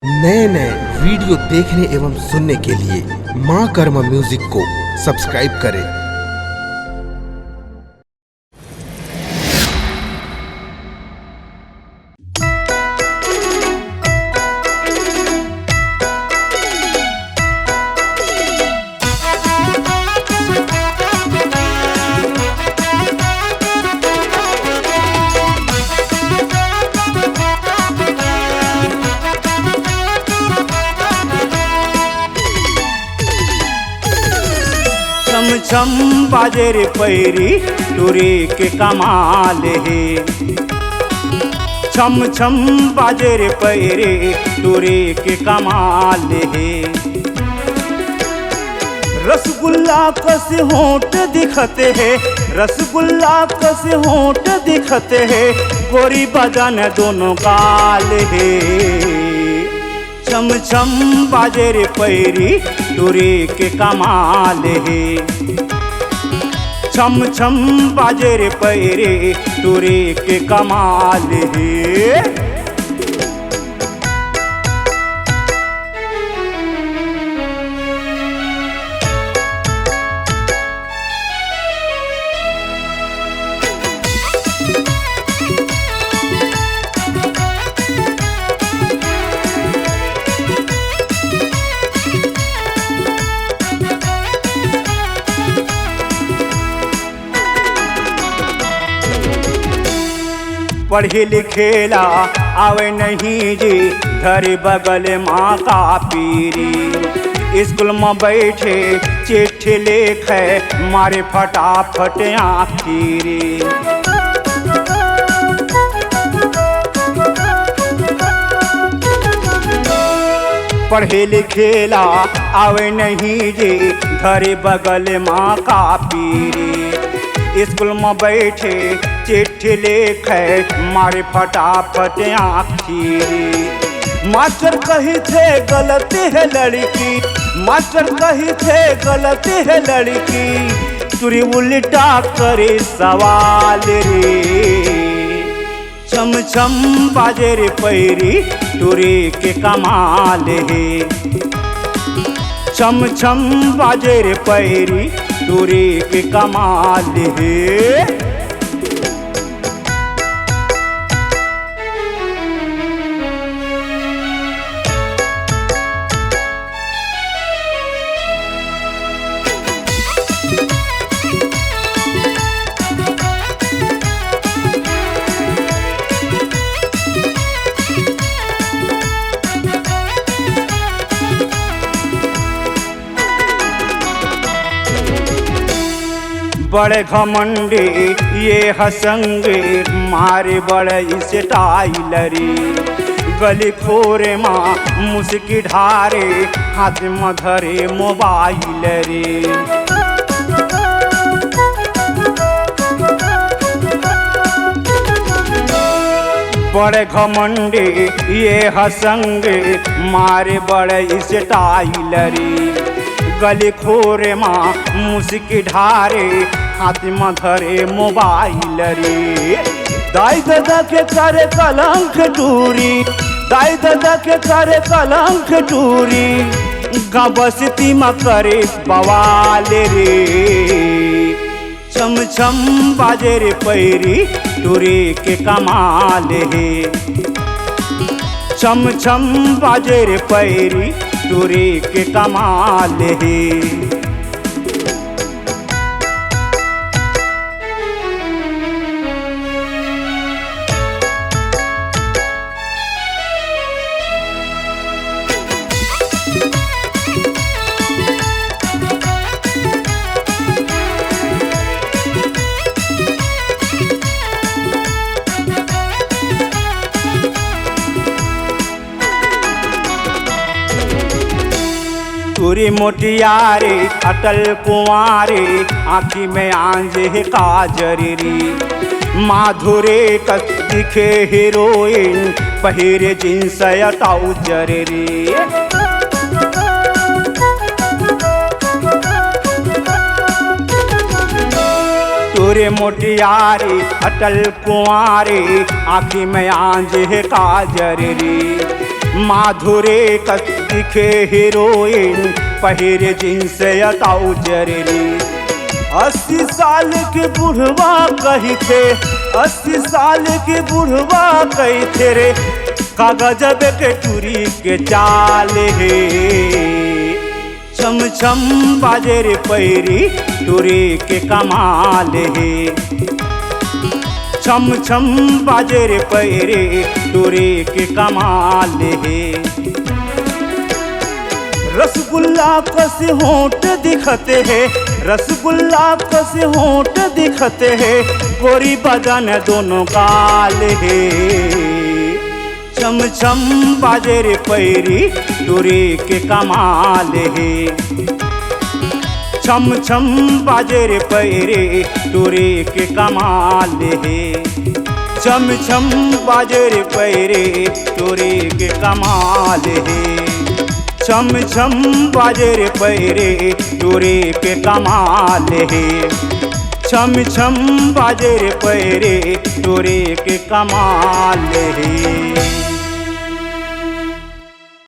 नए नए वीडियो देखने एवं सुनने के लिए माँ कर्मा म्यूजिक को सब्सक्राइब करें। छम छम बाजे रे पैरी टूरे के कमाल है। छम छम बाजे रे पैरी टूरे के कमाल है। रसगुल्ला कसे होंठ दिखते हैं, रसगुल्ला कसे होंठ दिखते हैं, गोरी बदन दोनों गाल है। छम छम बाजे रे पैरी टूरे के कमाल है। छम छम बाजे रे पैरी टूरे के कमाल है। पढ़े लिखेला आवे नहीं जी, घर बगल माँ का पीरी। स्कूल में बैठे चिट्ठी लिखे मारे फटाफट आखिरी। पढ़े लिखेला आवे नहीं जी, घर बगल माँ का पीरी। स्कूल में बैठे चिट्ठी लिखे मारे फटाफट आखिरी। मास्टर कही थे गलती है लड़की, मास्टर कही थे गलती है लड़की, तुरी उल्टा करे सवाल रे। छम छम बाजे रे पैरी टूरे के कमाल है। छम छम बाजे रे पैरी टूरे के कमाल है। बड़े घमंडे ये हसंगे मारे बड़े स्टाइलरी। गली खोरे माँ मुस्की ढारे हाथ में धरे मोबाइल रे। बड़े घमंडे ये हसंगे मारे बड़े स्टाइलरी। गली खोरे माँ मुस्की ढारे हाथ में धरे मोबाइल रे। दाई दादा के करे कलंक दूरी, दाई दादा के करे कलंक दूरी, गबस्ती में करे बवाल रे। छम छम बाजे रे पैरी टूरे के कमाल है। छम छम बाजे रे पैरी टूरे के कमाल है। टूरी मोटियारे अटल कुंवारे आँखी में आंजे काजरी। माधुरे कस दिखे हीरोइन पहिरे जींस ट्राउजर रे। टूरे मोटियारे अटल कुंवारे आँखी में आंजे काजर रे। माधुरे कस दिखे हीरोइन पहिरे जींस ट्राउजर रे 80 साल के बुढ़वा कही थे 80 साल के बुढ़वा कही थे रे कागजब के टूरी के चाल हे छम छम बाजे रे पैरी टूरी के कमाल हे छम छम बाजे रे पैरी टूरी के कमाल हे रसगुल्ला कसे होंठ दिखते हैं रसगुल्ला कसे होंठ दिखते हैं गोरी बदन दोनों काल है छम छम बाजे रे पैरी टूरी के कमाल है छम छम बाजे रे पैरी टूरी के कमाल है छम छम बाजे रे पैरी टूरी के कमाल है छम छम बाजे रे पैरे टूरी के कमाल है छम छम बाजे रे पैरे टूरी के कमाल है।